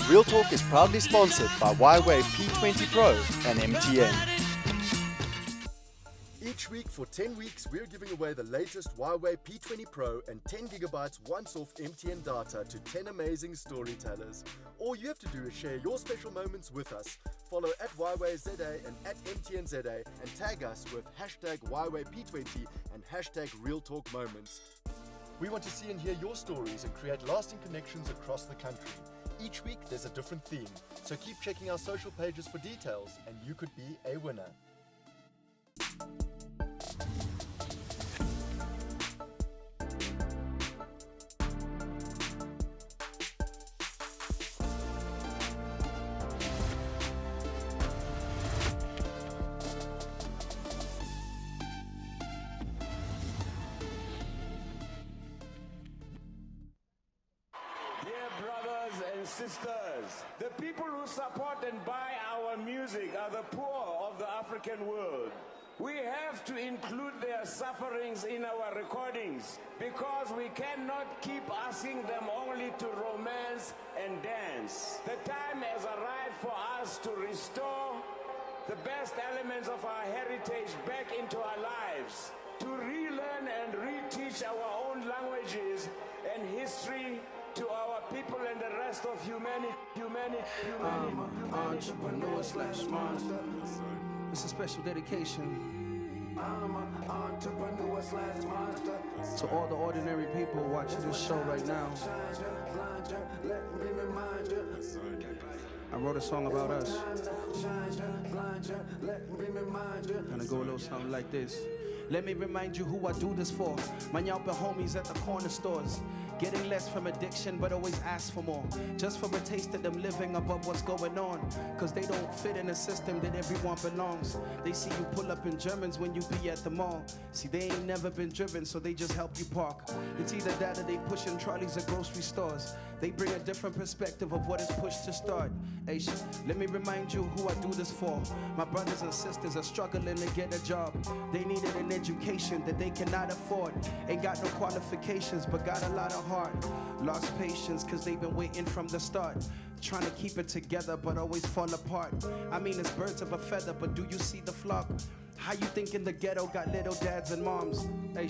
Real Talk is proudly sponsored by Huawei P20 Pro and MTN. Each week for 10 weeks, we're giving away the latest Huawei P20 Pro and 10 gigabytes once-off MTN data to 10 amazing storytellers. All you have to do is share your special moments with us. Follow at Huawei ZA and at MTN ZA and tag us with hashtag Huawei P20 and hashtag Real Talk Moments. We want to see and hear your stories and create lasting connections across the country. Each week there's a different theme, so keep checking our social pages for details and you could be a winner. Sisters, the people who support and buy our music are the poor of the African world. We have to include their sufferings in our recordings because we cannot keep asking them only to romance and dance. The time has arrived for us to restore the best elements of our heritage back into our lives, to relearn and reteach our own languages and history to our people and the rest of humanity. I'm an entrepreneur slash monster. It's a special dedication. I'm an entrepreneur slash monster. To all the ordinary people watching this show right now. I wrote a song about us. Gonna go a little something like this. Let me remind you who I do this for. My Nyalpa homies at the corner stores. Getting less from addiction, but always ask for more. Just for a taste of them living above what's going on. Cause they don't fit in a system that everyone belongs. They see you pull up in Germans when you be at the mall. See, they ain't never been driven, so they just help you park. It's either that or they pushing trolleys at grocery stores. They bring a different perspective of what is pushed to start. Hey, let me remind you who I do this for. My brothers and sisters are struggling to get a job. They needed an education that they cannot afford. Ain't got no qualifications, but got a lot of heart. Lost patience, cause they've been waiting from the start. Trying to keep it together, but always fall apart. I mean, it's birds of a feather, but do you see the flock? How you think in the ghetto got little dads and moms? Hey,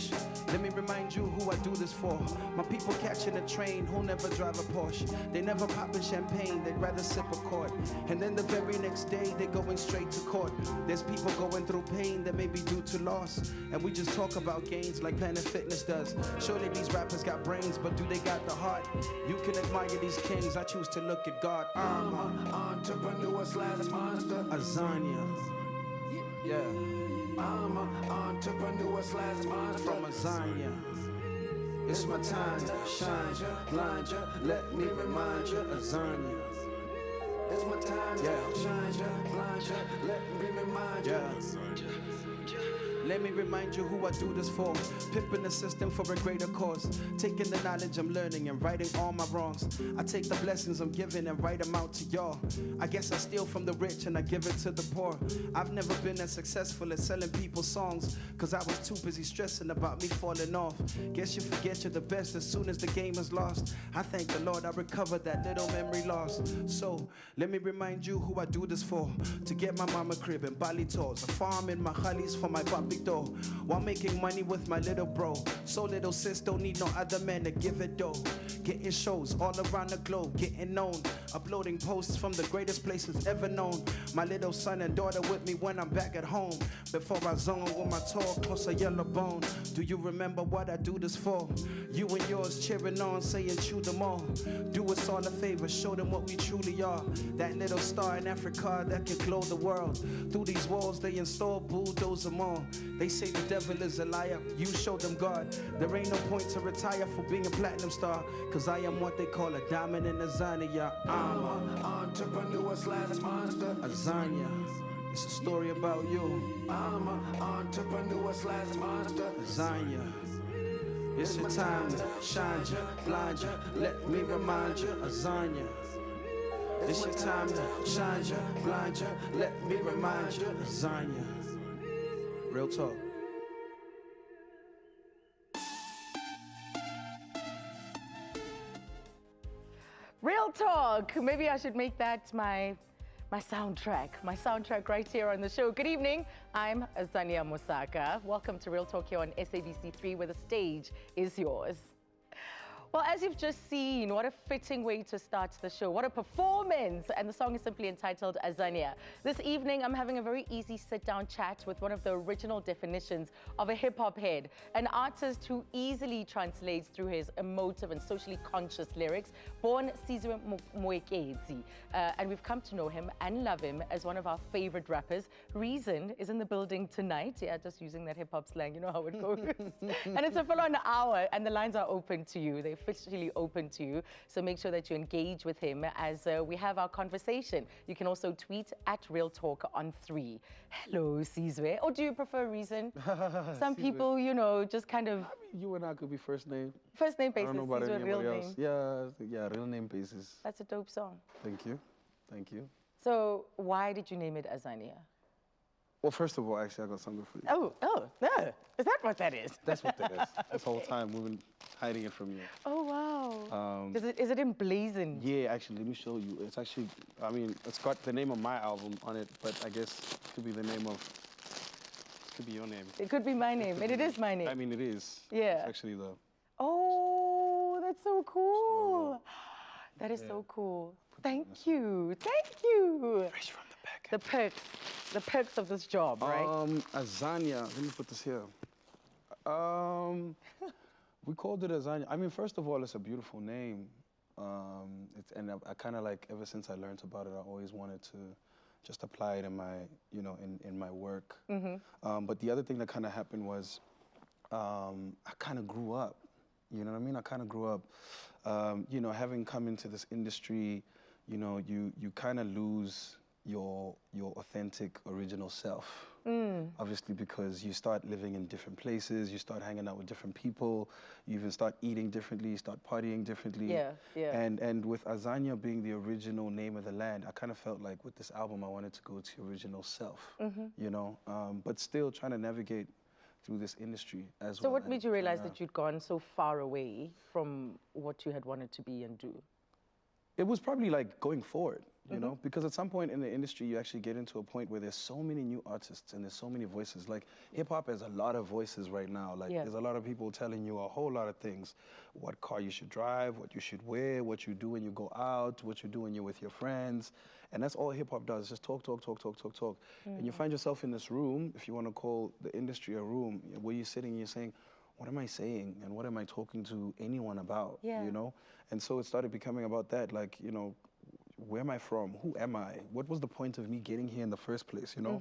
let me remind you who I do this for. My people catching a train who'll never drive a Porsche. They never poppin' champagne, they'd rather sip a quart. And then the very next day, they're going straight to court. There's people going through pain that may be due to loss. And we just talk about gains like Planet Fitness does. Surely these rappers got brains, but do they got the heart? You can admire these kings, I choose to look at God. I'm an entrepreneur slash monster. Azania. Yeah. I'm an entrepreneur slash monster. From Azania. It's my time to shine ya, blind ya. Let me remind ya, Azania. It's my time to shine ya, blind ya. Let me remind ya. Let me remind you who I do this for. Pimping the system for a greater cause. Taking the knowledge I'm learning and righting all my wrongs. I take the blessings I'm giving and write them out to y'all. I guess I steal from the rich and I give it to the poor. I've never been as successful at selling people songs, cause I was too busy stressing about me falling off. Guess you forget you're the best as soon as the game is lost. I thank the Lord I recovered that little memory loss. So, let me remind you who I do this for. To get my mama crib in Bali tours. A farm in Mahalis for my papi door. While making money with my little bro. So little sis don't need no other man to give it dough. Getting shows all around the globe, getting known. Uploading posts from the greatest places ever known. My little son and daughter with me when I'm back at home. Before I zone with my tall, close a yellow bone. Do you remember what I do this for? You and yours cheering on, saying chew them all. Do us all a favor, show them what we truly are. That little star in Africa that can glow the world. Through these walls they install, bulldoze them all. They say the devil is a liar, you show them God. There ain't no point to retire for being a platinum star, cause I am what they call a diamond in Azania. I'm an entrepreneur slash monster. Azania, it's a story about you. I'm an entrepreneur slash monster. Azania, it's your time to shine ya, blind ya. Let me remind ya, Azania. It's your time to shine ya, blind ya. Let me remind ya, Azania. Real talk. Real talk. Maybe I should make that my soundtrack right here on the show. Good evening. I'm Azania Mosaka. Welcome to Real Talk here on SABC 3, where the stage is yours. Well, as you've just seen, what a fitting way to start the show. What a performance. And the song is simply entitled Azania. This evening, I'm having a very easy sit-down chat with one of the original definitions of a hip-hop head, an artist who easily translates through his emotive and socially conscious lyrics, born Sizwe Moeketsi. And we've come to know him and love him as one of our favorite rappers. Reason is in the building tonight. Yeah, just using that hip-hop slang, you know how it goes. And it's a full-on hour, and the lines are open to you. They're officially open to you, so make sure that you engage with him as we have our conversation. You can also tweet at Real Talk on 3. Hello, Sizwe. Or do you prefer Reason? Some people, you know, just kind of... I mean, you and I could be first name. First name basis, I don't know about Sizwe, real anybody name. else. Yeah, real name basis. That's a dope song. Thank you. Thank you. So why did you name it Azania? Well, first of all, actually, I got something for you. Oh, is that what that is? That's what that is. This whole time we've been hiding it from you. Oh, wow. Is it emblazoned? Yeah, actually, let me show you. It's actually, I mean, it's got the name of my album on it, but I guess it could be the name of, it could be your name. It could be my name, and it is my name. I mean, it is. Yeah. It's actually the... Oh, that's so cool. That is so cool. Thank you. Thank you. Fresh from the back. The perks of this job, right? Azania. Let me put this here. We called it Azania. I mean, first of all, it's a beautiful name. And I kind of like, ever since I learned about it, I always wanted to just apply it in my, you know, in my work. But the other thing that kind of happened was I kind of grew up. You know what I mean? I kind of grew up, you know, having come into this industry, you know, you kind of lose your authentic, original self. Obviously, because you start living in different places, you start hanging out with different people, you even start eating differently, you start partying differently. Yeah. And with Azania being the original name of the land, I kind of felt like with this album, I wanted to go to original self, you know, but still trying to navigate through this industry as well. So what made you realize that you'd gone so far away from what you had wanted to be and do? It was probably like going forward, you know, because at some point in the industry, you actually get into a point where there's so many new artists and there's so many voices. Like hip hop has a lot of voices right now. Like there's a lot of people telling you a whole lot of things. What car you should drive, what you should wear, what you do when you go out, what you do when you're with your friends. And that's all hip hop does, just talk. And you find yourself in this room, if you want to call the industry a room, where you're sitting and you're saying, what am I saying and what am I talking to anyone about, you know? And so it started becoming about that, like, you know, where am I from? Who am I? What was the point of me getting here in the first place, you know?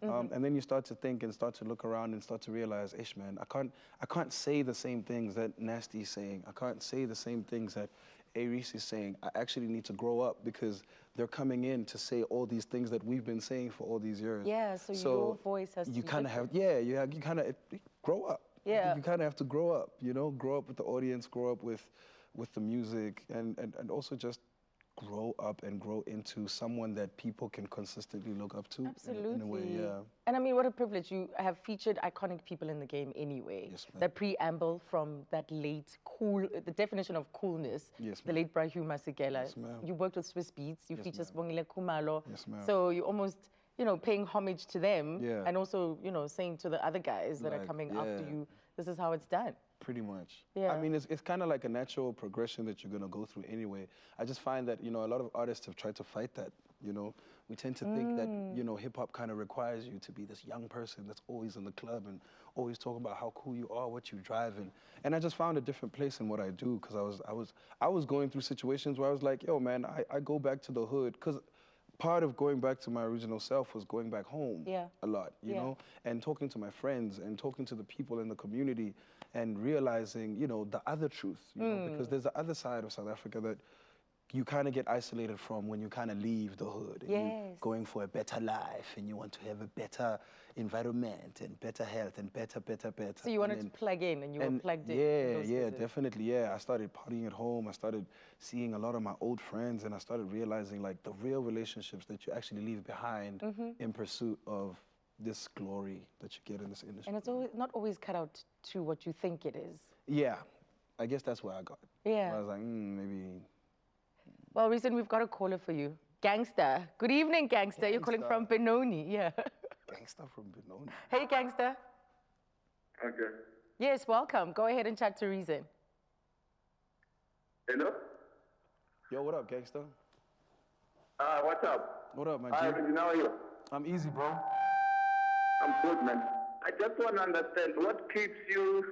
And then you start to think and start to look around and start to realize, ish, man, I can't say the same things that Nasty is saying. I can't say the same things that Aries is saying. I actually need to grow up because they're coming in to say all these things that we've been saying for all these years. Yeah, so your voice has to you be kind of have, different. you kind of grow up. Yeah. You kind of have to grow up, you know, grow up with the audience, grow up with the music, and also just grow up and grow into someone that people can consistently look up to. Absolutely. In a way, yeah. And I mean, what a privilege. You have featured iconic people in the game anyway. Yes, ma'am. That preamble from that late cool, the definition of coolness, Yes, the late Brahu Masekela. Yes, ma'am. You worked with Swiss Beats, you Yes, featured ma'am. Sibongile Khumalo. Yes, ma'am. So you almost, you know, paying homage to them Yeah. and also, you know, saying to the other guys that are Like, coming after yeah. you, this is how it's done. Pretty much. Yeah. I mean, it's kind of like a natural progression that you're going to go through anyway. I just find that, you know, a lot of artists have tried to fight that, you know. We tend to think that, you know, hip-hop kind of requires you to be this young person that's always in the club and always talking about how cool you are, what you drive. And I just found a different place in what I do because I was going through situations where I was like, yo, man, I go back to the hood because part of going back to my original self was going back home a lot, you know, and talking to my friends and talking to the people in the community and realizing, you know, the other truth, you know, because there's the other side of South Africa that you kind of get isolated from when you kind of leave the hood. And you're going for a better life and you want to have a better environment and better health and better. So you wanted to plug in and you were plugged in. Yeah, definitely, yeah. I started partying at home. I started seeing a lot of my old friends and I started realizing like the real relationships that you actually leave behind in pursuit of this glory that you get in this industry. And it's not always cut out to what you think it is. Yeah, I guess that's where I got. Yeah. I was like, maybe. Well, Reason, we've got a caller for you. Gangster. Good evening, Gangster. You're calling from Benoni. Yeah. Gangster from Benoni. Hey, Gangster. Okay. Yes, welcome. Go ahead and chat to Reason. Hello? Yo, what up, gangster? What's up? What up, my G? Hi, Reason, how are you? I'm easy, bro. I'm good, man. I just want to understand what keeps you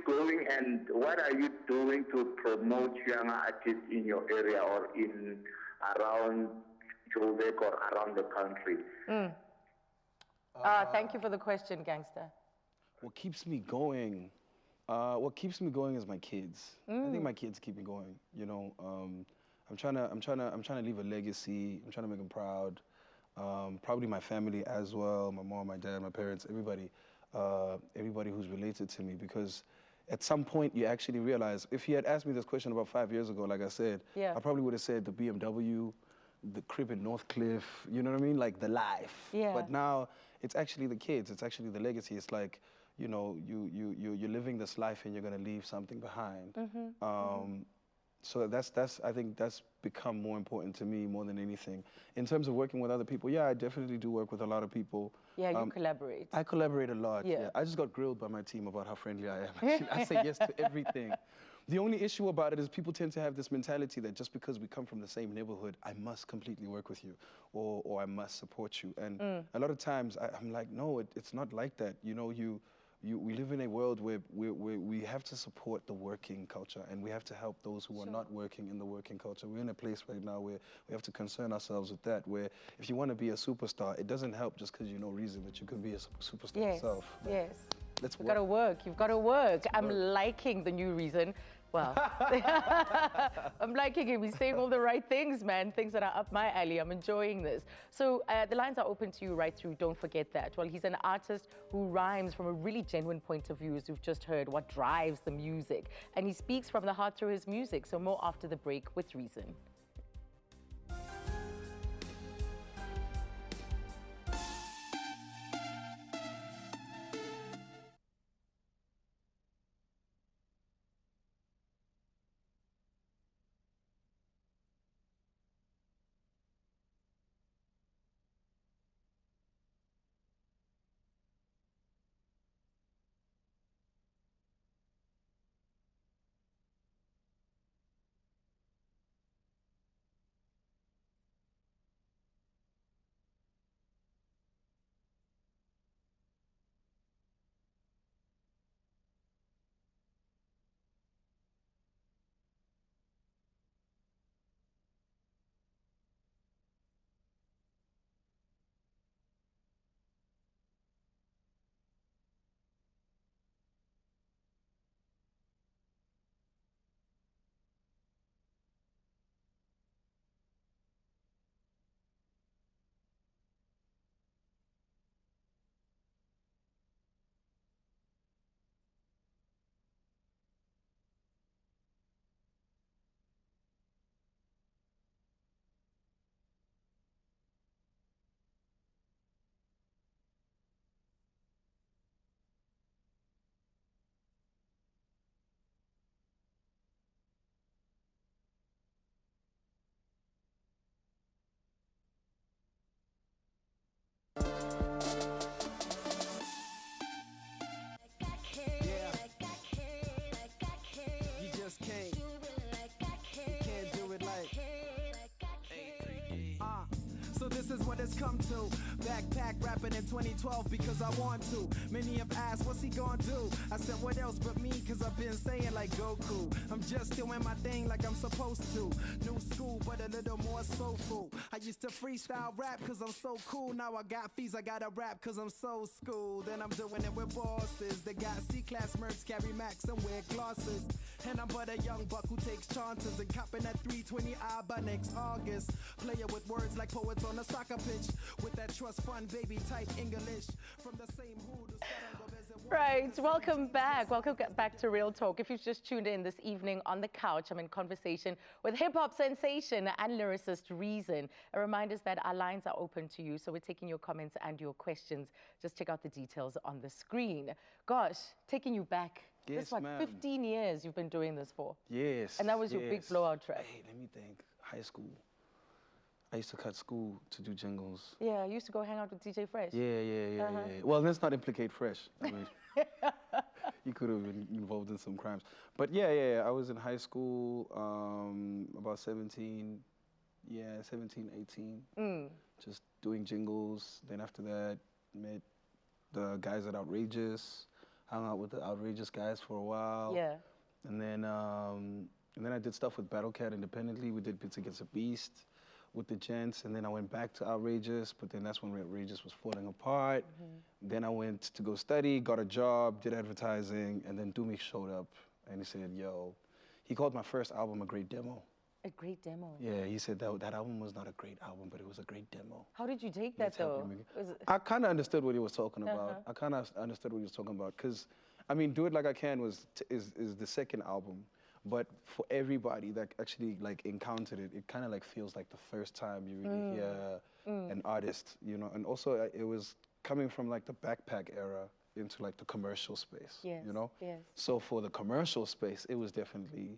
going, and what are you doing to promote young artists in your area or in around Joburg or around the country? Thank you for the question, Gangster. What keeps me going? What keeps me going is my kids. I think my kids keep me going. You know, I'm trying to leave a legacy. I'm trying to make them proud. Probably my family as well. My mom, my dad, my parents, everybody who's related to me. Because at some point you actually realize, if you had asked me this question about 5 years ago, like I said, I probably would have said the BMW, the crib in Northcliffe. You know what I mean? Like the life. Yeah. But now it's actually the kids. It's actually the legacy. It's like, you know, you're living this life and you're gonna leave something behind. So I think that's become more important to me more than anything. In terms of working with other people, yeah, I definitely do work with a lot of people. Yeah, you collaborate. I collaborate a lot. Yeah. I just got grilled by my team about how friendly I am. Actually, I say yes to everything. The only issue about it is people tend to have this mentality that just because we come from the same neighborhood, I must completely work with you, or I must support you. And a lot of times I'm like, no, it's not like that. You know, we live in a world where we have to support the working culture, and we have to help those who are not working in the working culture. We're in a place right now where we have to concern ourselves with that, where if you want to be a superstar, it doesn't help just because you know Reason that you can be a superstar yourself. Yes. Let's You've work. got to work. You've got to work. I'm liking the new Reason. Well, I'm liking it. We're saying all the right things, man. Things that are up my alley. I'm enjoying this. So the lines are open to you right through. Don't forget that. Well, he's an artist who rhymes from a really genuine point of view, as you've just heard, what drives the music. And he speaks from the heart through his music. So more after the break with Reason. So this is what it's come to. Backpack rapping in 2012 because I want to. Many have asked, what's he gonna do? I said, what else but me? Cause I've been saying like Goku. I'm just doing my thing like I'm supposed to. New school, but a little more soulful. I used to freestyle rap cause I'm so cool. Now I got fees, I gotta rap cause I'm so schooled. And I'm doing it with bosses. They got C-class mercs, carry max and wear glasses. And I'm but a young buck who takes chances and copping at 320I by next August. Player with words like poets on a soccer pitch. With that trust fund baby type English. From the same hood. Right, welcome back. Welcome back to Real Talk. If you've just tuned in this evening on the couch, I'm in conversation with hip-hop sensation and lyricist Reason. A reminder is that our lines are open to you, so we're taking your comments and your questions. Just check out the details on the screen. Gosh, taking you back Yes, This is like ma'am. 15 years you've been doing this for. Yes. And that was your big yes. blowout track. Hey, let me think. High school. I used to cut school to do jingles. Yeah, I used to go hang out with DJ Fresh. Yeah. Well, let's not implicate Fresh. I mean, he could have been involved in some crimes. But yeah. I was in high school, about 17, 18. Just doing jingles. Then after that, met the guys at Outrageous. Hung out with the Outrageous guys for a while. Yeah. And then I did stuff with Battle Cat independently. We did Bits Against the Beast with the gents, and then I went back to Outrageous, but then that's when Outrageous was falling apart. Then I went to go study, got a job, did advertising, and then Dumi showed up, and he said, yo, he called my first album a great demo. A great demo. Yeah, he said that album was not a great album, but it was a great demo. How did you take that, Let's help though? you make it. I kind of understood what he was talking about. I kind of understood what he was talking about, because, I mean, Do It Like I Can is the second album. But for everybody that actually like encountered it, it kind of like feels like the first time you really hear an artist, you know. And also it was coming from like the backpack era into like the commercial space, you know. Yes. So for the commercial space, it was definitely,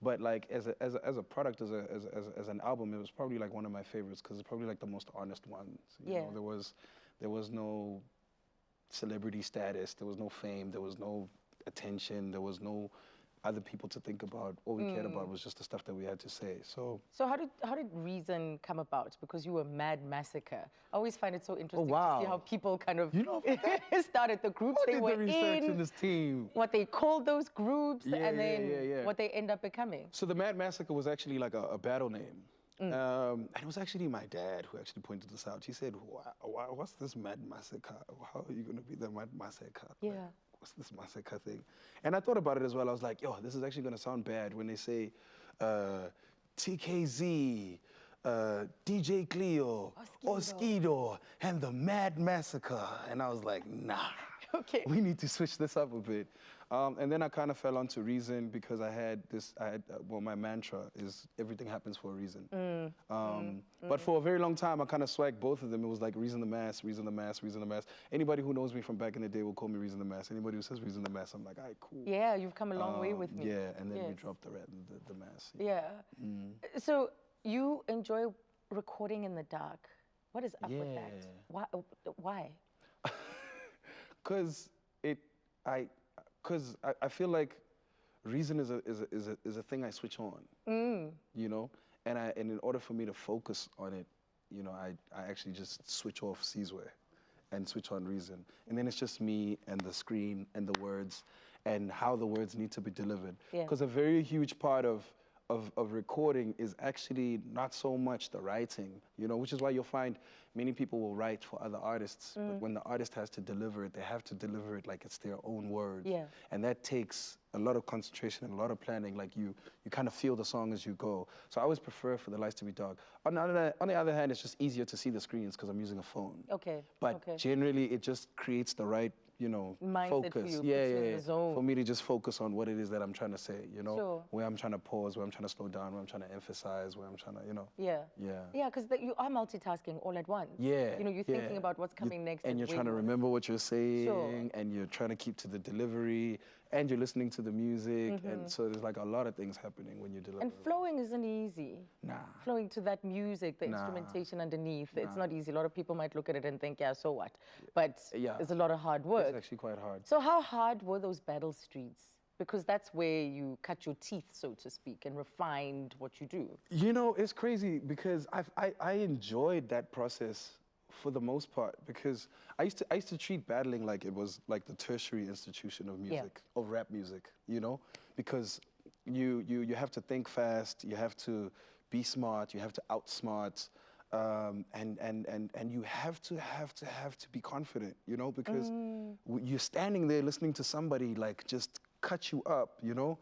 but like as a product, as an album, it was probably like one of my favorites because it's probably like the most honest ones. You know, there was no celebrity status, there was no fame, there was no attention, there was no other people to think about. All we cared about was just the stuff that we had to say. So how did Reason come about? Because you were Mad Massacre. I always find it so interesting wow. to see how people kind of that? started the groups Who they did were the research in in, this team? what they called those groups, Yeah, and then yeah. what they end up becoming. So the Mad Massacre was actually like a battle name. And it was actually my dad who actually pointed this out. He said, what's this Mad Massacre? How are you going to be the Mad Massacre? Yeah. Like, what's this massacre thing? And I thought about it as well. I was like, yo, this is actually going to sound bad when they say TKZ, DJ Cleo, Oskido, and the Mad Massacre. And I was like, nah, we need to switch this up a bit. And then I kind of fell onto Reason because my mantra is everything happens for a reason. But for a very long time, I kind of swagged both of them. It was like Reason the Mass, Reason the Mass, Reason the Mass. Anybody who knows me from back in the day will call me Reason the Mass. Anybody who says Reason the Mass, I'm like, all right, cool. Yeah, you've come a long way with me. Yeah, and then we dropped the Mass. Yeah. So you enjoy recording in the dark. What is up with that? Why? Because I feel like Reason is a thing I switch on, you know, and in order for me to focus on it, you know, I actually just switch off Seasway and switch on Reason, and then it's just me and the screen and the words and how the words need to be delivered. Because a very huge part of recording is actually not so much the writing, you know, which is why you'll find many people will write for other artists, but when the artist has to deliver it, they have to deliver it like it's their own words. And that takes a lot of concentration and a lot of planning. Like you kind of feel the song as you go. So I always prefer for the lights to be dark. On the other hand, it's just easier to see the screens because I'm using a phone. But generally, it just creates the right, you know, mindset focus. For you, in the zone. For me to just focus on what it is that I'm trying to say, you know, where I'm trying to pause, where I'm trying to slow down, where I'm trying to emphasize, where I'm trying to, you know. Yeah, because you are multitasking all at once. Yeah. You know, you're thinking about what's coming next. And you're trying to remember what you're saying, and you're trying to keep to the delivery, and you're listening to the music, and so there's like a lot of things happening when you deliver. And flowing isn't easy. Nah. Flowing to that music, the instrumentation underneath, it's not easy. A lot of people might look at it and think, yeah, so what? But it's a lot of hard work. It's actually quite hard. So how hard were those battle streets? Because that's where you cut your teeth, so to speak, and refined what you do. You know, it's crazy because I enjoyed that process for the most part, because I used to treat battling like it was like the tertiary institution of music, of rap music, you know, because you have to think fast, you have to be smart, you have to outsmart, and you have to be confident, you know, because you're standing there listening to somebody like just cut you up, you know.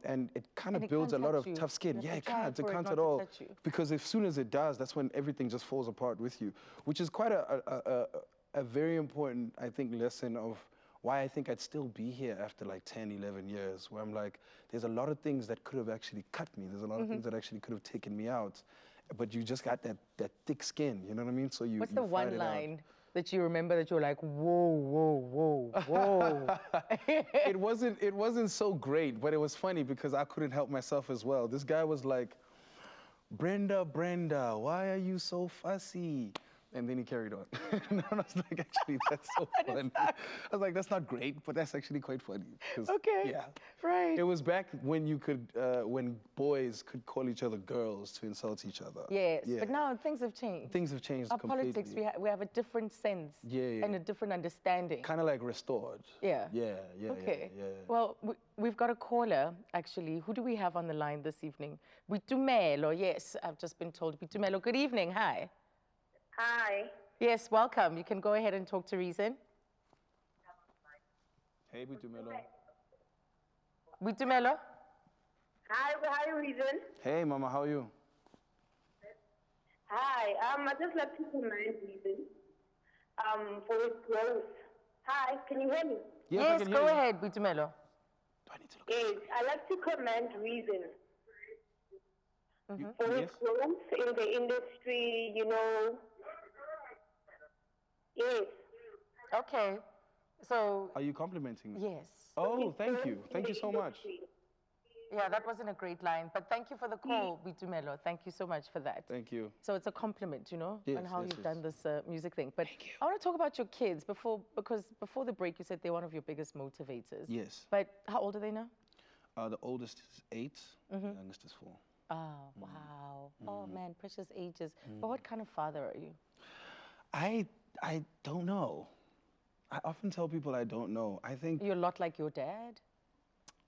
And it kind of builds a lot of tough skin. Yeah, it can't at all. Because as soon as it does, that's when everything just falls apart with you, which is quite a very important, I think, lesson of why I think I'd still be here after like 10, 11 years, where I'm like, there's a lot of things that could have actually cut me. There's a lot of things that actually could have taken me out. But you just got that thick skin, you know what I mean? So you What's the one line that you remember that you're like, whoa, whoa, whoa, whoa? It wasn't so great, but it was funny because I couldn't help myself as well. This guy was like, Brenda, Brenda, why are you so fussy? And then he carried on. And I was like, actually, that's so funny. I was like, that's not great, but that's actually quite funny. Okay. Yeah. Right. It was back when you could, when boys could call each other girls to insult each other. Yes, Yeah. but now things have changed. Things have changed Our completely. politics, we have a different sense and a different understanding. Kind of like restored. Yeah. Yeah, yeah, Okay. yeah. Well, we've got a caller, actually. Who do we have on the line this evening? Bitumelo, yes, I've just been told. Bitumelo, good evening, hi. Hi. Yes, welcome. You can go ahead and talk to Reason. Hey, Bitumelo. Bitumelo? Hi, Reason. Hey, Mama, how are you? Hi. I just like to commend Reason for his growth. Hi, can you hear me? Yes, go ahead, Bitumelo. Yes, I like to commend Reason for his growth in the industry, you know. Yes. Okay. So. Are you complimenting me? Yes. Oh, thank you. Thank you so much. Yeah, that wasn't a great line, but thank you for the call, Bitumelo. Thank you so much for that. Thank you. So it's a compliment, you know, Yes, on how yes, you've yes. done this music thing. But I want to talk about your kids because before the break, you said they're one of your biggest motivators. Yes. But how old are they now? The oldest is 8, the youngest is 4. Oh, wow. Oh, man, precious ages. But what kind of father are you? I don't know. I often tell people I don't know. I think... You're a lot like your dad?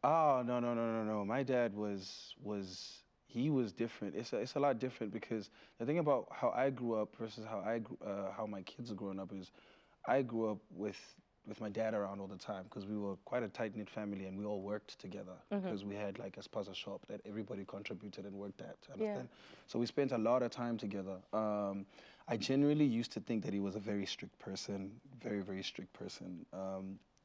Oh, no. My dad he was different. It's a lot different because the thing about how I grew up versus how my kids are growing up is I grew up with my dad around all the time because we were quite a tight-knit family and we all worked together because we had like a spaza shop that everybody contributed and worked at, understand? So we spent a lot of time together. I genuinely used to think that he was a very strict person, very, very strict person.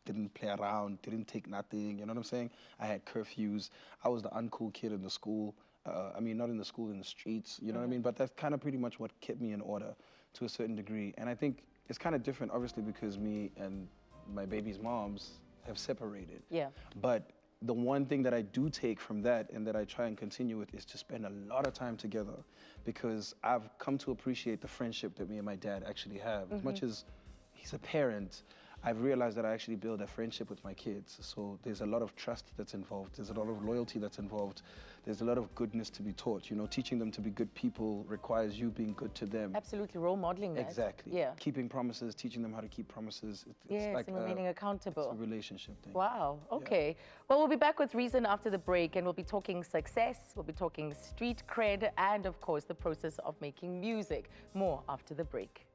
Didn't play around, didn't take nothing, you know what I'm saying? I had curfews. I was the uncool kid in the school. I mean, not in the school, in the streets, you know what I mean? But that's kind of pretty much what kept me in order to a certain degree. And I think it's kind of different, obviously, because me and my baby's moms have separated. Yeah. But the one thing that I do take from that and that I try and continue with is to spend a lot of time together because I've come to appreciate the friendship that me and my dad actually have. As much as he's a parent, I've realized that I actually build a friendship with my kids. So there's a lot of trust that's involved. There's a lot of loyalty that's involved. There's a lot of goodness to be taught. You know, teaching them to be good people requires you being good to them. Absolutely, role modeling that. Exactly. Yeah. Keeping promises, teaching them how to keep promises. Yes, like and remaining accountable. It's a relationship thing. Wow, okay. Well, we'll be back with Reason after the break, and we'll be talking success, we'll be talking street cred, and of course, the process of making music. More after the break.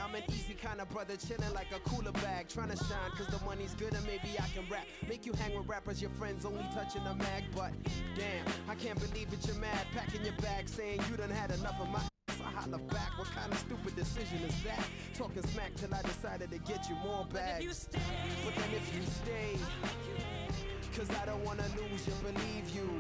I'm an easy kind of brother, chilling like a cooler bag, trying to shine cause the money's good and maybe I can rap. Make you hang with rappers, your friends only touching a mag, but damn, I can't believe it, you're mad, packing your bag, saying you done had enough of my I holla back, what kind of stupid decision is that? Talking smack till I decided to get you more bags. But then if you stay, cause I don't wanna lose you, believe you.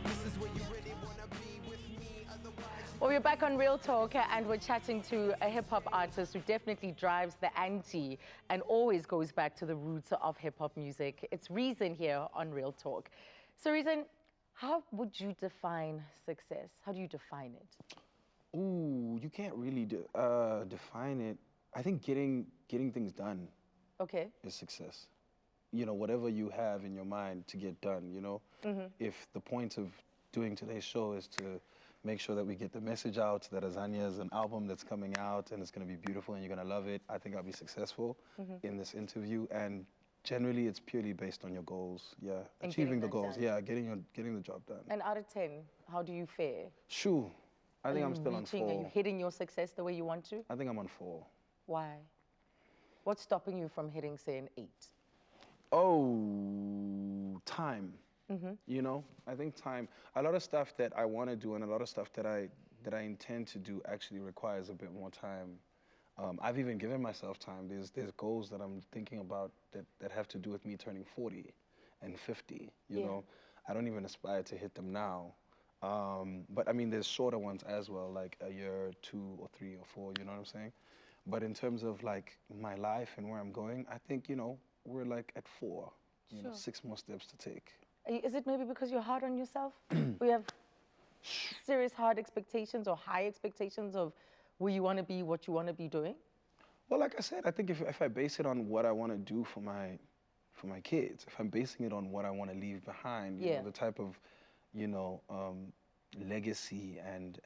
This is where you really wanna be with me, otherwise. Well, we're back on Real Talk and we're chatting to a hip-hop artist who definitely drives the ante and always goes back to the roots of hip-hop music. It's Reason here on Real Talk. So Reason, how would you define success? How do you define it? Ooh, you can't really define it. I think getting things done is success. You know, whatever you have in your mind to get done, you know? If the point of doing today's show is to make sure that we get the message out that Azania is an album that's coming out and it's going to be beautiful and you're going to love it, I think I'll be successful in this interview. And generally, it's purely based on your goals. Yeah, And achieving the getting that goals. done. Yeah, getting the job done. And out of 10, how do you fare? Shoo. I think I'm still on Are 4. you hitting your success the way you want to? I think I'm on 4. Why? What's stopping you from hitting, say, an 8? Oh, time. You know, I think time. A lot of stuff that I want to do and a lot of stuff that I intend to do actually requires a bit more time. I've even given myself time. There's goals that I'm thinking about that have to do with me turning 40 and 50. You know, I don't even aspire to hit them now. But I mean, there's shorter ones as well, like a year, 2 or 3 or 4, you know what I'm saying? But in terms of like my life and where I'm going, I think, you know, we're like at 4, you know, 6 more steps to take. Is it maybe because you're hard on yourself? We have serious hard expectations or high expectations of where you want to be, what you want to be doing? Well, like I said, I think if I base it on what I want to do for my kids, if I'm basing it on what I want to leave behind, you know, the type of, you know, legacy and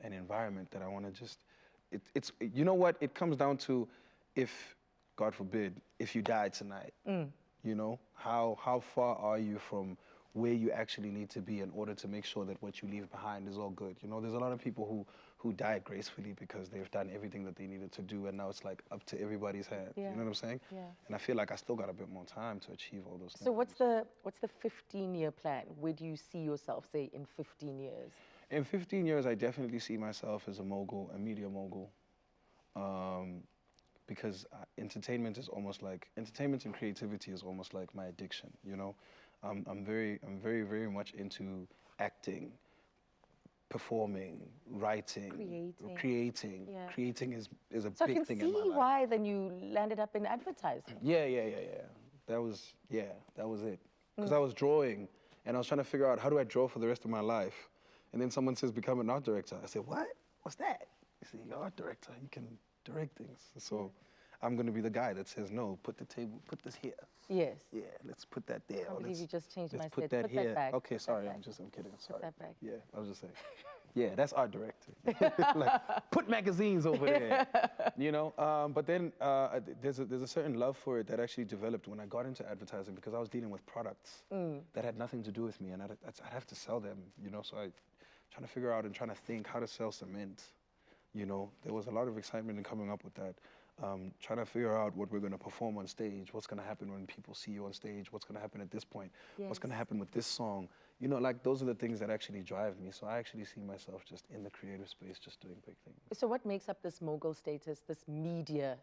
environment that I want to just, it's you know what, it comes down to if, God forbid, if you die tonight, you know, how far are you from where you actually need to be in order to make sure that what you leave behind is all good. You know, there's a lot of people who die gracefully because they've done everything that they needed to do and now it's like up to everybody's hand. You know what I'm saying? And I feel like I still got a bit more time to achieve all those things. So what's the 15-year plan? Where do you see yourself, say, in 15 years? In 15 years, I definitely see myself as a mogul, a media mogul. Because entertainment and creativity is almost like my addiction, you know? I'm very, very much into acting, performing, writing, creating. Creating is a big thing in my life. So I can see why then you landed up in advertising. Yeah. That was it. Because I was drawing and I was trying to figure out how do I draw for the rest of my life. And then someone says, become an art director. I said, what? What's that? He said, you're an art director, you can direct things. So I'm going to be the guy that says, no, put this here. Yes. Yeah, let's put that there. I believe you just changed my Let's set. put that here. That back. Okay, Put sorry, that I'm kidding. Sorry. Put that back. Yeah, I was just saying. Yeah, that's art director. Like, put magazines over there, you know? But then there's a certain love for it that actually developed when I got into advertising because I was dealing with products that had nothing to do with me and I'd have to sell them, you know? So I trying to figure out and trying to think how to sell cement, you know? There was a lot of excitement in coming up with that. Trying to figure out what we're going to perform on stage, what's going to happen when people see you on stage, what's going to happen at this point, what's going to happen with this song. You know, like those are the things that actually drive me. So I actually see myself just in the creative space, just doing big things. So what makes up this mogul status, this media,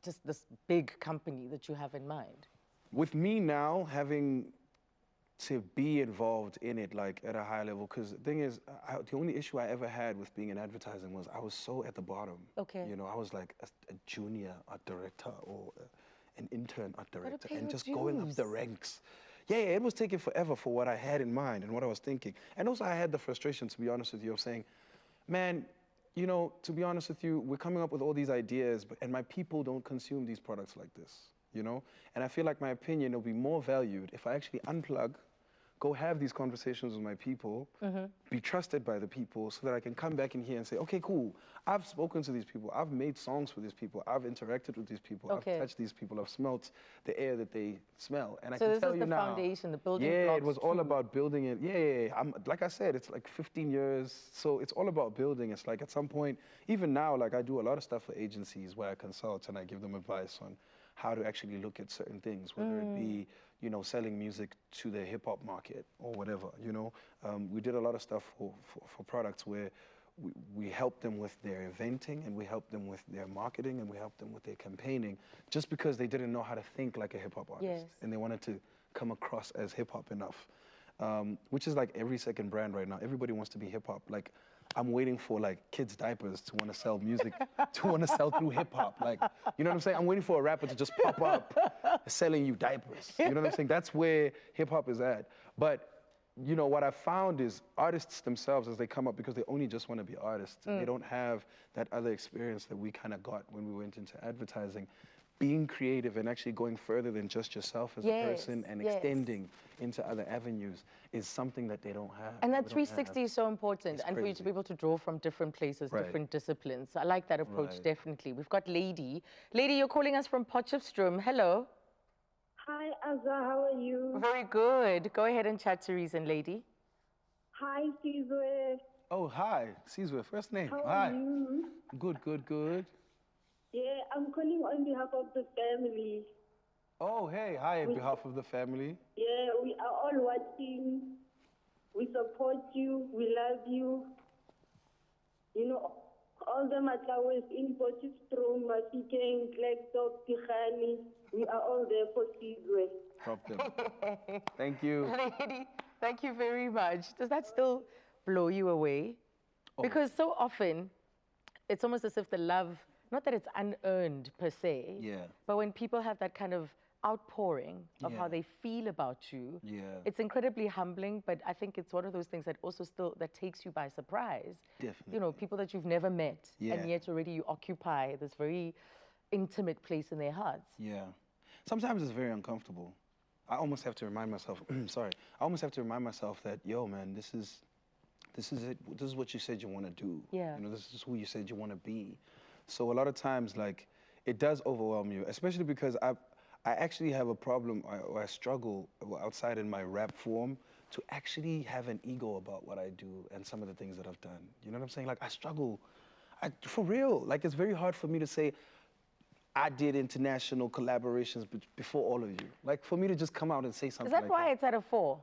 just this big company that you have in mind? With me now having to be involved in it like at a high level, because the thing is, the only issue I ever had with being in advertising was I was so at the bottom. Okay. You know, I was like a junior art director or an intern art director and just going up the ranks. Yeah, it was taking forever for what I had in mind and what I was thinking. And also I had the frustration, to be honest with you, of saying, man, you know, to be honest with you, we're coming up with all these ideas, and my people don't consume these products like this, you know? And I feel like my opinion will be more valued if I actually unplug, go have these conversations with my people, be trusted by the people so that I can come back in here and say, okay, cool, I've spoken to these people, I've made songs for these people, I've interacted with these people, I've touched these people, I've smelt the air that they smell. And I can tell you now. So this is the foundation, the building blocks. Yeah, it was all about building it. Yeah. Like I said, it's like 15 years, so it's all about building. It's like at some point, even now, like I do a lot of stuff for agencies where I consult and I give them advice on how to actually look at certain things, whether it be, you know, selling music to the hip hop market or whatever, you know. We did a lot of stuff for products where we helped them with their eventing and we helped them with their marketing and we helped them with their campaigning just because they didn't know how to think like a hip hop artist and they wanted to come across as hip hop enough, which is like every second brand right now. Everybody wants to be hip hop. Like I'm waiting for like kids' diapers to want to sell music, to want to sell through hip hop. Like, you know what I'm saying? I'm waiting for a rapper to just pop up selling you diapers. You know what I'm saying? That's where hip hop is at. But you know, what I found is artists themselves, as they come up, because they only just want to be artists, they don't have that other experience that we kind of got when we went into advertising. Being creative and actually going further than just yourself as a person and extending into other avenues is something that they don't have. And that 360 is so important, and for you to be able to draw from different places, different disciplines. I like that approach, definitely. We've got Lady. Lady, you're calling us from Potchefstroom. Hello. Hi, Azza, how are you? Very good. Go ahead and chat to Reason, Lady. Hi, Sizwe. Oh, hi. Sizwe, first name. How Hi. are you? Good. Yeah, I'm calling on behalf of the family. Oh, hey, hi, on behalf of the family. Yeah, we are all watching. We support you. We love you. You know, all the Matlawes in Potchefstroom, Mafikeng, Klerksdorp, Tigani, we are all there for Sizwe. Drop them. Thank you. Lady, thank you very much. Does that still blow you away? Because so often, it's almost as if the love, not that it's unearned per se, but when people have that kind of outpouring of how they feel about you, it's incredibly humbling, but I think it's one of those things that also still, that takes you by surprise. Definitely. You know, people that you've never met, and yet already you occupy this very intimate place in their hearts. Yeah. Sometimes it's very uncomfortable. I almost have to remind myself, sorry, I almost have to remind myself that, yo, man, this is it. This is what you said you want to do. Yeah. You know, this is who you said you want to be. So a lot of times, like, it does overwhelm you, especially because I actually have a problem, or I struggle outside in my rap form to actually have an ego about what I do and some of the things that I've done. You know what I'm saying? Like, I struggle, for real. Like, it's very hard for me to say, I did international collaborations before all of you. Like, for me to just come out and say something Is that why it's at a 4?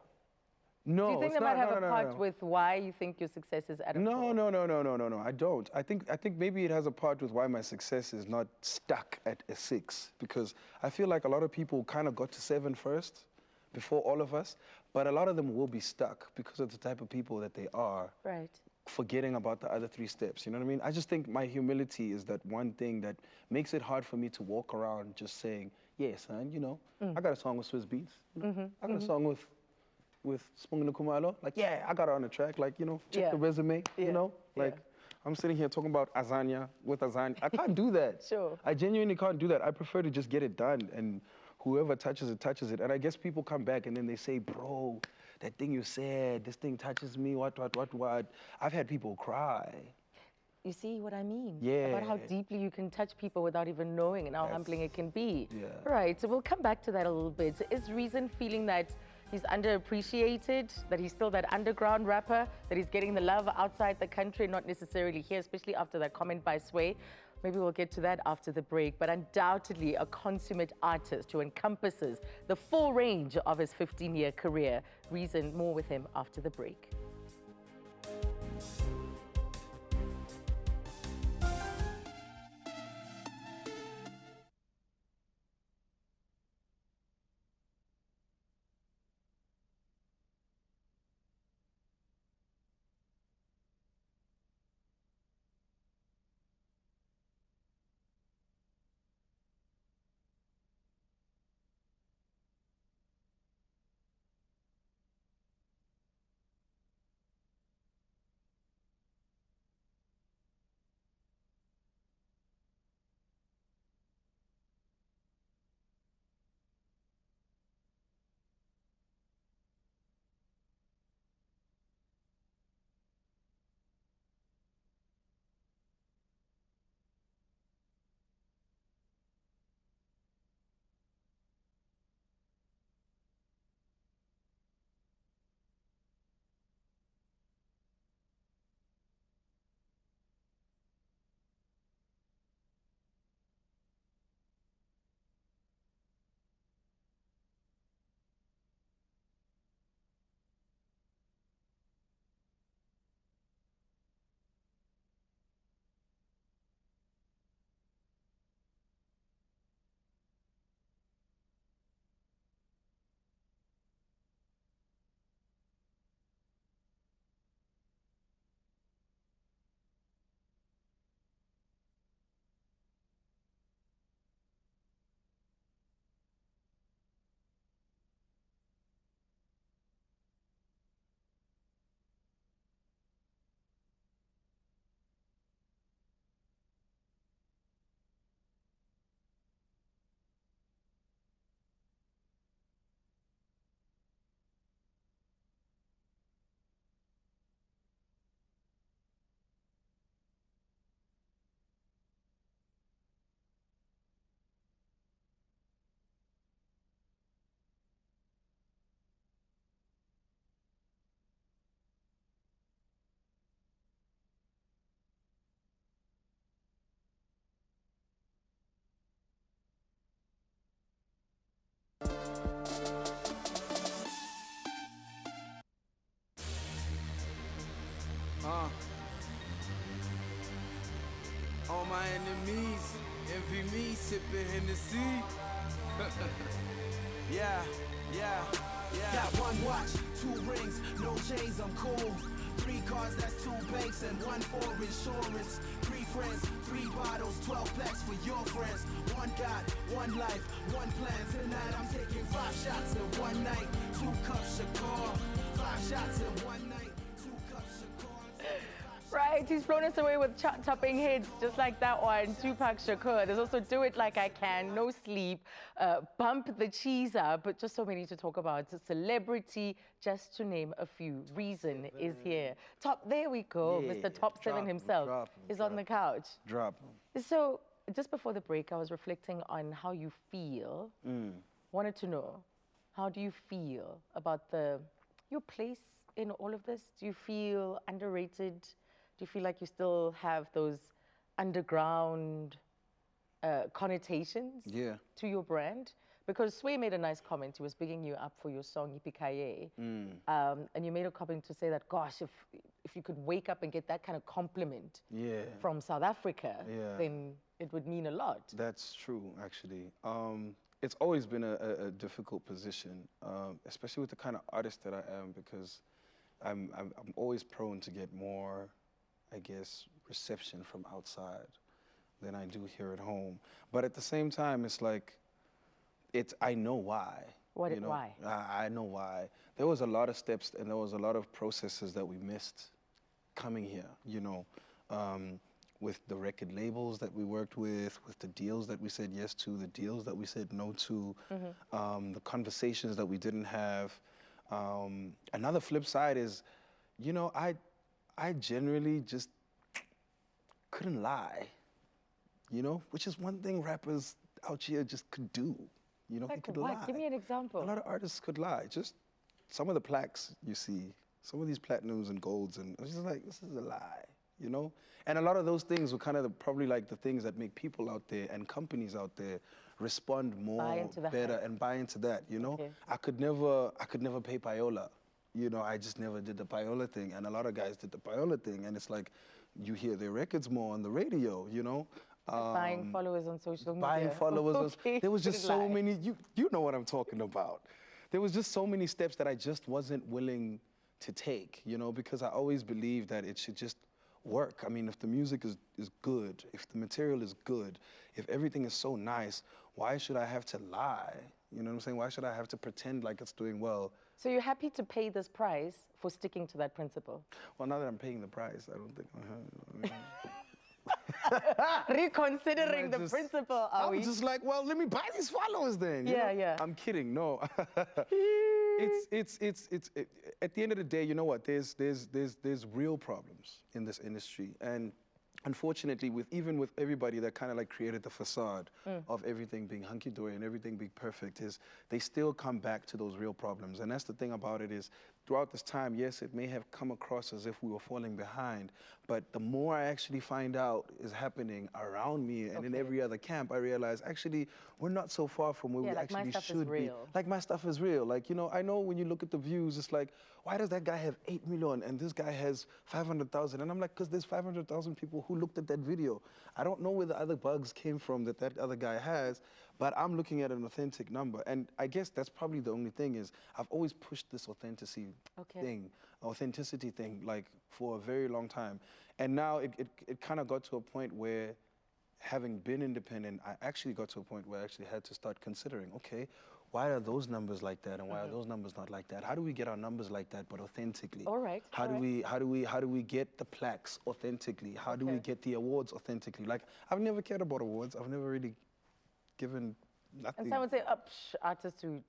No, do you think that might have a part with why you think your success is at a 4? No, I don't. I think maybe it has a part with why my success is not stuck at a 6, because I feel like a lot of people kind of got to 7 first before all of us, but a lot of them will be stuck because of the type of people that they are. Right. Forgetting about the other 3 steps, you know what I mean? I just think my humility is that one thing that makes it hard for me to walk around just saying, yeah, son, you know, I got a song with Swiss Beats. You know? I got a song with Spongina Kumalo. Like, yeah, I got her on the track. Like, you know, check the resume, you know? Like, I'm sitting here talking about Azania with Azania. I can't do that. Sure. I genuinely can't do that. I prefer to just get it done, and whoever touches it, touches it. And I guess people come back and then they say, bro, that thing you said, this thing touches me, what. I've had people cry. You see what I mean? Yeah. About how deeply you can touch people without even knowing and how humbling it can be. Yeah. Right, so we'll come back to that a little bit. Is Reason feeling that he's underappreciated, that he's still that underground rapper, that he's getting the love outside the country, not necessarily here, especially after that comment by Sway? Maybe we'll get to that after the break, but undoubtedly a consummate artist who encompasses the full range of his 15-year career. Reason, more with him after the break. sipping Hennessy. Yeah. Got one watch, 2 rings, no chains, I'm cool. 3 cars, that's 2 banks and 1 for insurance. 3 friends, 3 bottles, 12 packs for your friends. 1 God, 1 life, 1 plan. Tonight I'm taking 5 shots in 1 night, 2 cups Shakur. 5 shots in 1 night, 2 cups Shakur. Right, he's blown us away with chart-topping hits just like that one, Tupac Shakur. There's also Do It Like I Can, No Sleep, Bump the Cheese Up, but just so many to talk about. Celebrity, just to name a few. Reason is here. There we go. Yeah, Mr. Top 7 himself is on the couch. Drop. So just before the break, I was reflecting on how you feel. Wanted to know, how do you feel about your place in all of this? Do you feel underrated? Do you feel like you still have those underground connotations to your brand? Because Sway made a nice comment. He was bigging you up for your song Yippee-Ki-Yay. And you made a comment to say that, gosh, if you could wake up and get that kind of compliment from South Africa, then it would mean a lot. That's true, actually. It's always been a difficult position, especially with the kind of artist that I am, because I'm always prone to get more, I guess, reception from outside than I do here at home. But at the same time, it's like, I know why. Why? I know why. There was a lot of steps and there was a lot of processes that we missed coming here, with the record labels that we worked with the deals that we said yes to, the deals that we said no to, the conversations that we didn't have. Another flip side is, I generally just couldn't lie, which is one thing rappers out here just could do. They could lie. Give me an example. A lot of artists could lie. Just some of the plaques you see, some of these platinums and golds, and it's just like, this is a lie, And a lot of those things were kind of probably like the things that make people out there and companies out there respond more better and buy into that, Okay. I could never pay Payola. I just never did the Payola thing, and a lot of guys did the Payola thing, and it's like, you hear their records more on the radio, Buying followers on social media. Buying followers. There was just so many, you know what I'm talking about. There was just so many steps that I just wasn't willing to take, because I always believed that it should just work. I mean, if the music is good, if the material is good, if everything is so nice, why should I have to lie? You know what I'm saying? Why should I have to pretend like it's doing well? So you're happy to pay this price for sticking to that principle? Well, now that I'm paying the price, I don't think Reconsidering the principle, are we? I'm just like, well, let me buy these followers then. Yeah. I'm kidding, no. It's at the end of the day, you know what? There's real problems in this industry, and unfortunately, even with everybody that kind of like created the facade of everything being hunky-dory and everything being perfect, they still come back to those real problems. And that's the thing about it is, throughout this time, yes, it may have come across as if we were falling behind, but the more I actually find out is happening around me and in every other camp, I realize actually we're not so far from where we actually should be. Like, my stuff is real. Like, I know when you look at the views, it's like, why does that guy have 8 million and this guy has 500,000? And I'm like, because there's 500,000 people who looked at that video. I don't know where the other bugs came from that other guy has, but I'm looking at an authentic number. And I guess that's probably the only thing is, I've always pushed this authenticity thing, like, for a very long time. And now it kind of got to a point where, having been independent, I actually got to a point where I actually had to start considering, okay, why are those numbers like that and why are those numbers not like that? How do we get our numbers like that but authentically? All right. How do we get the plaques authentically? How do we get the awards authentically? Like, I've never cared about awards. I've never really given nothing. And someone say, artists who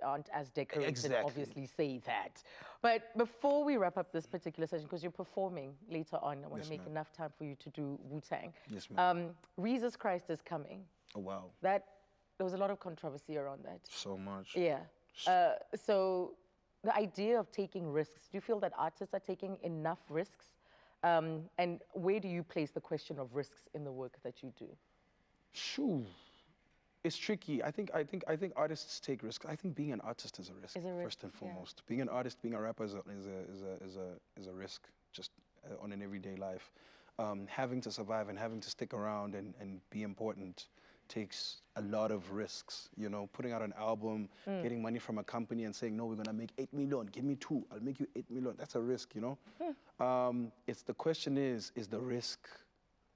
aren't as decorated obviously say that. But before we wrap up this particular session, because you're performing later on, I want to make enough time for you to do Wu-Tang. Yes, ma'am. Jesus Christ is coming. Oh, wow. There was a lot of controversy around that. So much. Yeah. So the idea of taking risks, do you feel that artists are taking enough risks? And where do you place the question of risks in the work that you do? Shoo. It's tricky. I think artists take risks. I think being an artist is a risk, first and foremost. Being an artist, being a rapper is a risk, just on an everyday life. Having to survive and having to stick around and be important takes a lot of risks, you know, putting out an album, getting money from a company and saying, no, we're gonna make 8 million, give me 2, I'll make you 8 million. That's a risk, you know? The question is the risk,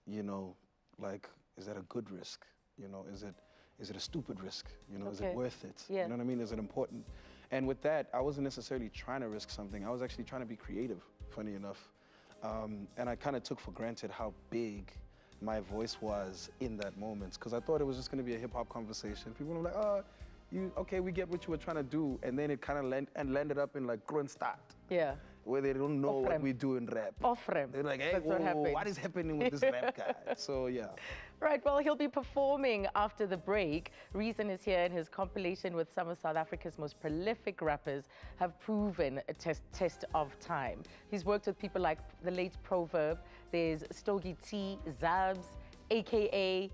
you know, like, is that a good risk? You know, is it a stupid risk? You know, is it worth it? Yeah. You know what I mean? Is it important? And with that, I wasn't necessarily trying to risk something. I was actually trying to be creative, funny enough. And I kind of took for granted how big my voice was in that moment, because I thought it was just going to be a hip-hop conversation. People were like, oh, okay, we get what you were trying to do. And then it kind of landed up in like Kronstadt. Yeah. Where they don't know what we do in rap. Off-rem. They're like, hey, That's what is happening with this rap guy? So, yeah. Right, well, he'll be performing after the break. Reason is here, and his compilation with some of South Africa's most prolific rappers have proven a test of time. He's worked with people like the late Proverb, there's Stogie T, Zabs, AKA,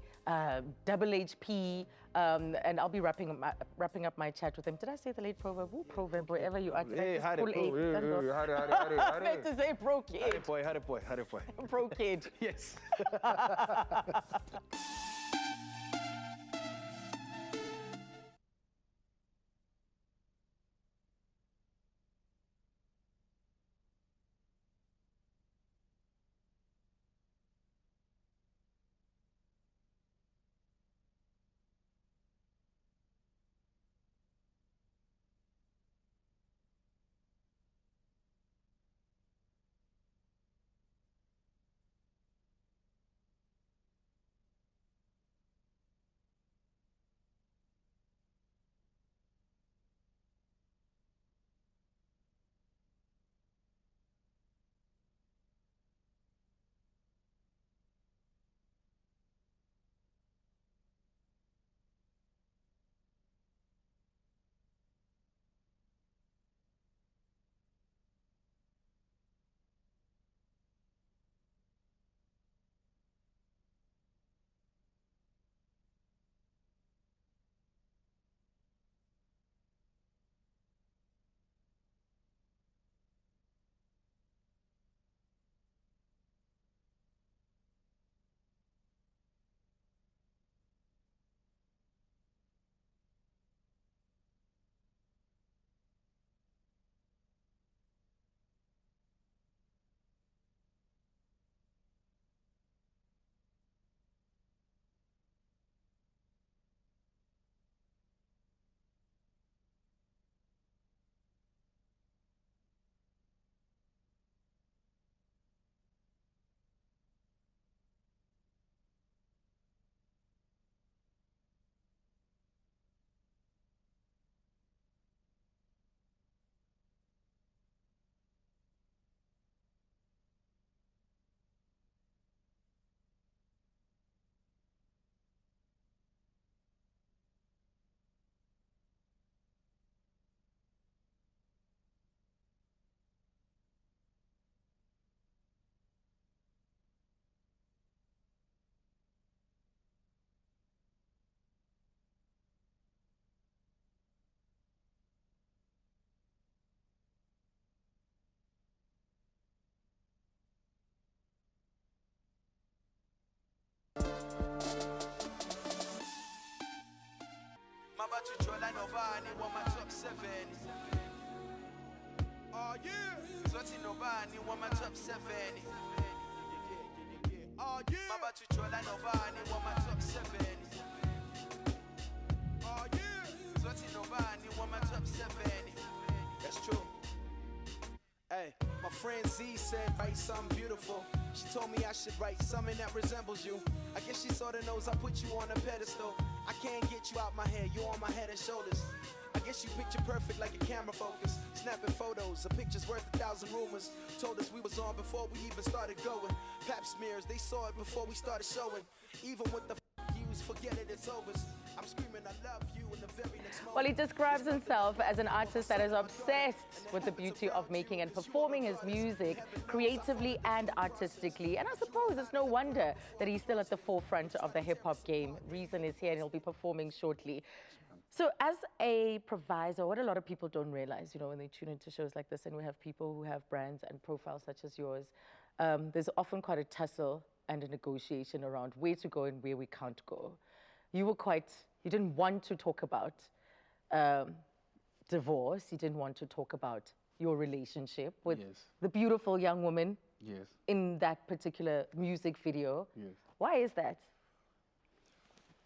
Double HP, and I'll be wrapping up my chat with him. Did I say the late Proverb? Ooh, Proverb, wherever you are. Hey, I meant to say bro kid. How boy. Bro kid. Yes. Mabachuchola nobani wama top 7. Oh yeah. Zoti nobani wama top 7. Oh yeah. Mabachuchola nobani wama top 7. Oh yeah. Zoti nobani wama top 7. That's true. Hey, my friend Z said write something beautiful. She told me I should write something that resembles you. I guess she sorta knows I put you on a pedestal. I can't get you out my head, you on my head and shoulders. I guess you picture perfect like a camera focus. Snapping photos, a picture's worth 1,000 rumors. Told us we was on before we even started going. Pap smears, they saw it before we started showing. Even with the yous, forget it, it's over. I'm screaming I love you in the very next moment. Well, he describes himself as an artist that is obsessed with the beauty of making and performing his music creatively and artistically. And I suppose it's no wonder that he's still at the forefront of the hip-hop game. Reason is here and he'll be performing shortly. So as a proviso, what a lot of people don't realize, you know, when they tune into shows like this and we have people who have brands and profiles such as yours, there's often quite a tussle and a negotiation around where to go and where we can't go. you didn't want to talk about divorce. You didn't want to talk about your relationship with the beautiful young woman in that particular music video. Yes. Why is that?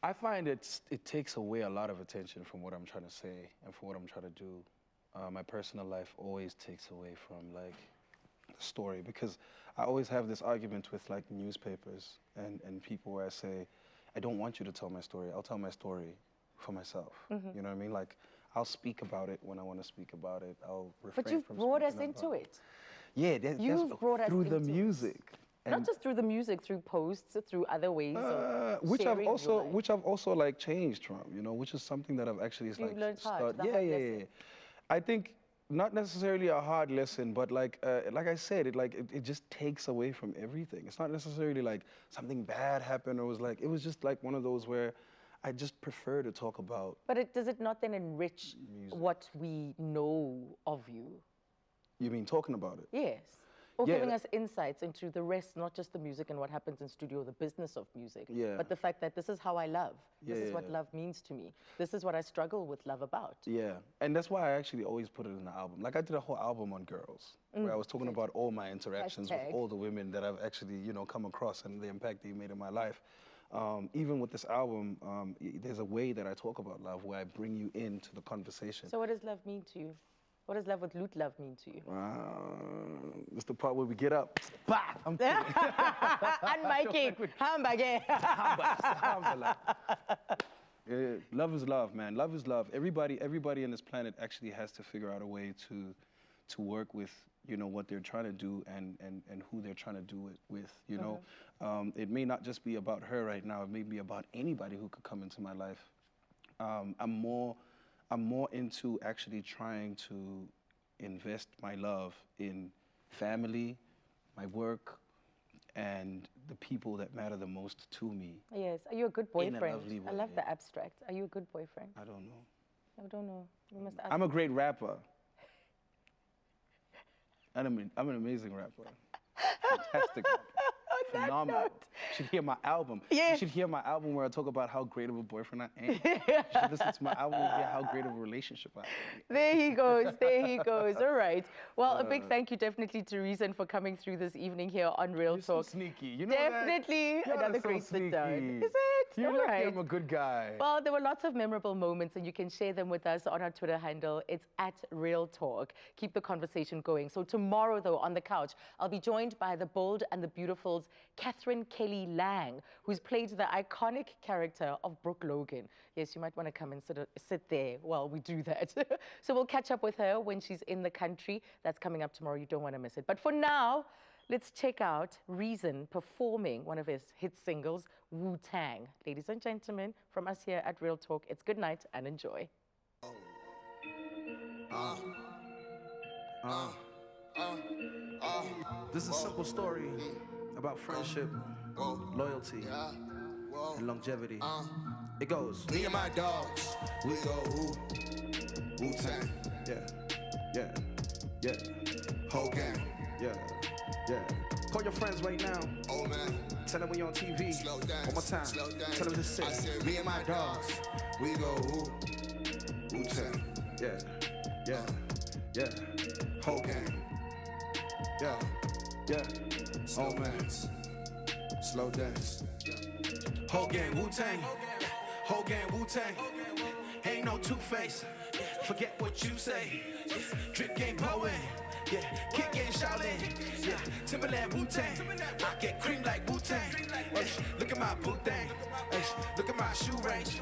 I find it takes away a lot of attention from what I'm trying to say and from what I'm trying to do. My personal life always takes away from like the story, because I always have this argument with like newspapers and people where I say, I don't want you to tell my story. I'll tell my story for myself. You know what I mean? Like, I'll speak about it when I want to speak about it. I'll refrain But you've from brought us speaking into about it. Yeah, You've brought us through the into it. music. Not just through the music, through posts, through other ways of which I've sharing your life. also like changed from, you know, which is something that I've actually You've like learned hard, started. the hard lesson. I think not necessarily a hard lesson, but like I said, it just takes away from everything. It's not necessarily like something bad happened, or it was just like one of those where I just prefer to talk about. But does it not then enrich music. what we know of you? You mean talking about it? Yes. Or Yeah, giving us insights into the rest, not just the music and what happens in studio, the business of music, Yeah. but the fact that this is how I love. This is what Yeah. love means to me. This is what I struggle with love about. Yeah, and that's why I actually always put it in the album. Like I did a whole album on girls, where I was talking about all my interactions Hashtag. with all the women that I've actually, you know, come across and the impact they made in my life. Even with this album, there's a way that I talk about love where I bring you into the conversation. So what does love mean to you? What does love with Loot Love mean to you? It's the part where we get up. Bah! I'm kidding. Unmiking. Hamburger. Yeah, love is love, man. Love is love. Everybody in this planet actually has to figure out a way to work with, you know, what they're trying to do and who they're trying to do it with, you know. It may not just be about her right now. It may be about anybody who could come into my life. I'm more into actually trying to invest my love in family, my work, and the people that matter the most to me. Yes. Are you a good boyfriend? In a lovely way. I love the abstract. Are you a good boyfriend? I don't know. I don't know. You must ask. I'm a great rapper. I'm an amazing rapper. Fantastic rapper. Phenomenal. You should hear my album. Yes. You should hear my album where I talk about how great of a boyfriend I am. You should listen to my album and hear how great of a relationship I have. There he goes. There he goes. All right. Well, a big thank you definitely to Reason for coming through this evening here on Real You're so Talk. sneaky. You know Definitely that? another so great sit down. sneaky. Is it? You're All lucky right. I'm a good guy. Well, there were lots of memorable moments, and you can share them with us on our Twitter handle. It's @RealTalk. Keep the conversation going. So tomorrow, though, on the couch, I'll be joined by the bold and the beautiful's Catherine Kelly Lang, who's played the iconic character of Brooke Logan. Yes, you might want to come and sit there while we do that. So we'll catch up with her when she's in the country. That's coming up tomorrow. You don't want to miss it. But for now, let's check out Reason performing one of his hit singles, Wu-Tang. Ladies and gentlemen, from us here at Real Talk, it's good night and enjoy. This is a simple story about friendship, loyalty, and longevity. It goes. Me and my dogs, we go Wu-Tang. Yeah. Whole gang. Yeah. Call your friends right now. Oh man, Tell them we on TV. slow down. One more time. Slow down. Tell them to I sit. said, me and my dogs, we go Wu-Tang. Yeah. Whole gang. Yeah. Slow dance. Slow dance. Whole gang Wu-Tang. Whole gang Wu-Tang. Ain't no two-face. Forget what you say. Drip game poet. Yeah, kick game Shaolin. Yeah, Timberland Wu-Tang. I get cream like Wu-Tang. Look at my Wu-Tang. Look at my shoe range.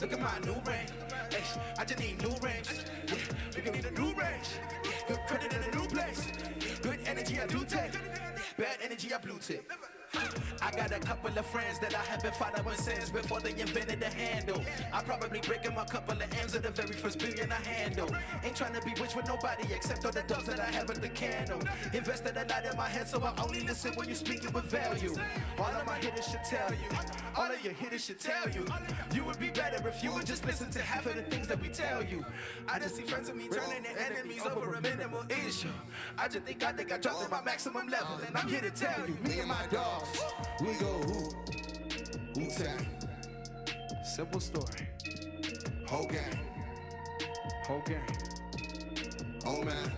Look at my new range. I just need new range. Yeah, we can need a new range. Good credit in a new place. Good energy I do take. Bad energy I blue tip. I got a couple of friends that I have been following since before they invented the handle. I probably break them a couple of M's of the very first billion I handle. Ain't trying to be rich with nobody except all the dogs that I have at the candle. Invested a lot in my head, so I only listen when you speaking with value. All of my hitters should tell you. All of your hitters should tell you. You would be better if you would just listen to half of the things that we tell you. I just see friends of me turning to enemies over a minimal issue. I think I dropped to my maximum level, and I'm here to tell you. Me and my dogs, we go Wu-Tang. Simple story. Whole gang. Whole gang. Oh man.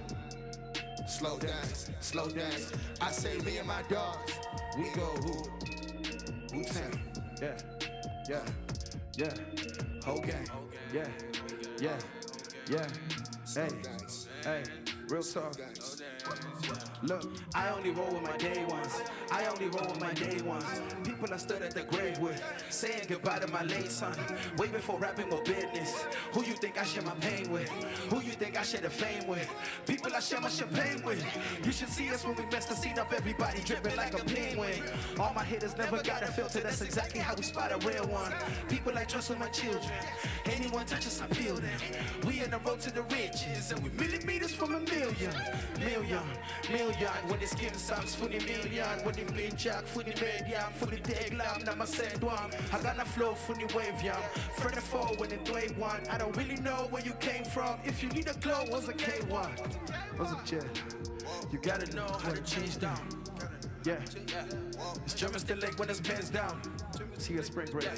Slow dance, slow dance. I say me and my dogs, we go Wu-Tang. Yeah, yeah, yeah. Whole gang. Yeah, yeah, yeah. Hey, hey, real talk. Look, I only roll with my day ones. I only roll with my day ones. People I stood at the grave with, saying goodbye to my late son. Way before rapping more business. Who you think I share my pain with? Who you think I share the fame with? People I share my champagne with. You should see us when we mess the scene up, everybody dripping like a penguin. All my haters never got a filter, that's exactly how we spot a real one. People I trust with my children. Anyone touch us, I peel them. We in the road to the riches, and we millimeters from a million. When it's given subs for the million. When the big jack for the red yam, for the dead lamb, now my said one. I got a flow for the wave yam. Friend of four when the day one. I don't really know where you came from. If you need a glow, was a K1. Was a jet. You gotta know how to change down. Yeah. It's German still leg when it's pants down. See a spring break.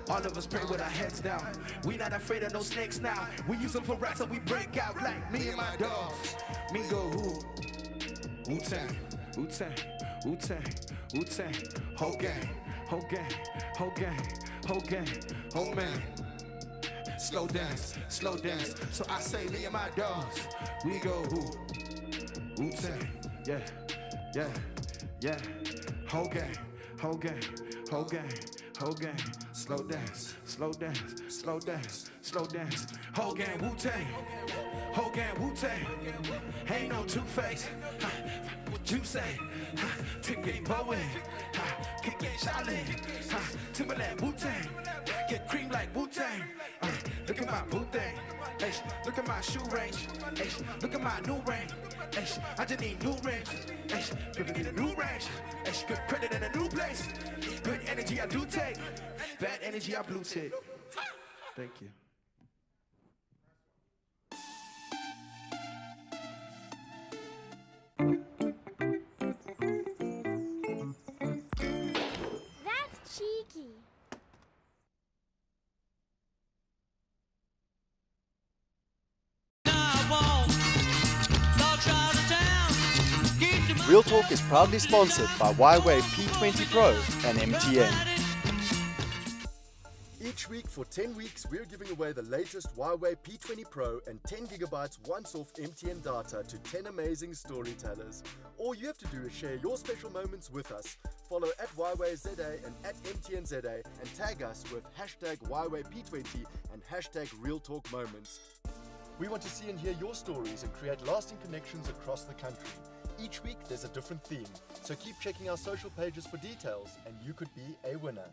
All of us pray with our heads down. We not afraid of no snakes now. We use them for rats so we break out like me and my dogs. Me go Wu-Tang, Wu-Tang, Wu-Tang, Wu-Tang. Whole gang, whole gang, whole gang, whole gang, oh man. Slow dance, slow dance. So I say me and my dogs, we go Wu-Tang. Yeah, yeah, yeah. Whole gang, whole gang, whole gang, whole gang. Slow dance, slow dance, slow dance, slow dance. Whole gang Wu-Tang, whole gang Wu-Tang. Ain't no two-face. What you say? Tim get Bowen, kick get Charlie, Timberland Wu-Tang. Get cream like Wu-Tang. Look at my Wu-Tang. Look at my shoe range. Look at my new range. I just need new range. Giving me the new range. Good credit in a new place. Good energy I do take. Bad energy I blue tick. Thank you. That's cheeky. Real Talk is proudly sponsored by Y-Way P20 Pro and MTN. Each week for 10 weeks, we're giving away the latest Y-Way P20 Pro and 10 gigabytes once-off MTN data to 10 amazing storytellers. All you have to do is share your special moments with us. Follow at YWayZA and at MTNZA and tag us with hashtag YWayP20 and hashtag Real Talk Moments. We want to see and hear your stories and create lasting connections across the country. Each week there's a different theme, so keep checking our social pages for details and you could be a winner.